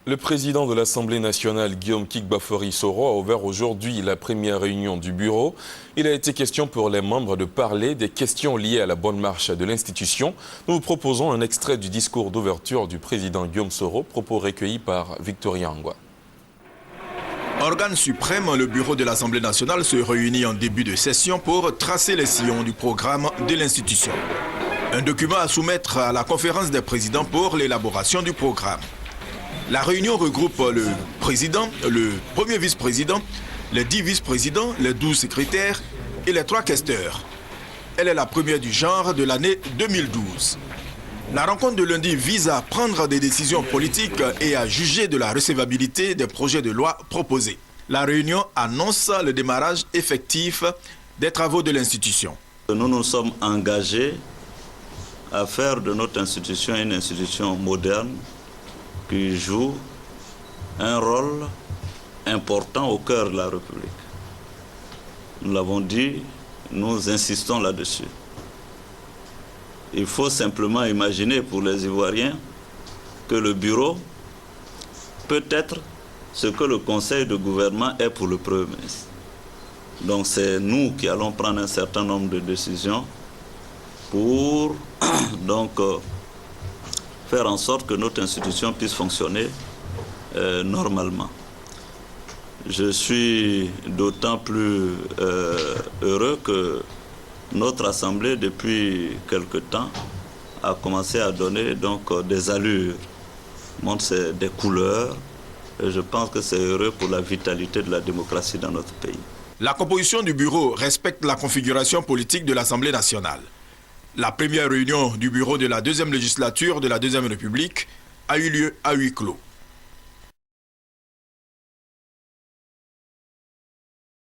Le président de l'Assemblée nationale, Guillaume Kigbafori-Soro, a ouvert aujourd'hui la première réunion du bureau. Il a été question pour les membres de parler des questions liées à la bonne marche de l'institution. Nous vous proposons un extrait du discours d'ouverture du président Guillaume Soro, propos recueillis par Victoria Angwa. Organe suprême, le bureau de l'Assemblée nationale se réunit en début de session pour tracer les sillons du programme de l'institution. Un document à soumettre à la conférence des présidents pour l'élaboration du programme. La réunion regroupe le président, le premier vice-président, les 10 vice-présidents, les 12 secrétaires et les 3 questeurs. Elle est la première du genre de l'année 2012. La rencontre de lundi vise à prendre des décisions politiques et à juger de la recevabilité des projets de loi proposés. La réunion annonce le démarrage effectif des travaux de l'institution. Nous nous sommes engagés à faire de notre institution une institution moderne qui joue un rôle important au cœur de la République. Nous l'avons dit, nous insistons là-dessus. Il faut simplement imaginer pour les Ivoiriens que le bureau peut être ce que le conseil de gouvernement est pour le Premier ministre. Donc c'est nous qui allons prendre un certain nombre de décisions pour faire en sorte que notre institution puisse fonctionner normalement. Je suis d'autant plus heureux que notre Assemblée, depuis quelque temps, a commencé à donner des allures, montre des couleurs, et je pense que c'est heureux pour la vitalité de la démocratie dans notre pays. La composition du bureau respecte la configuration politique de l'Assemblée nationale. La première réunion du bureau de la deuxième législature de la Deuxième République a eu lieu à huis clos.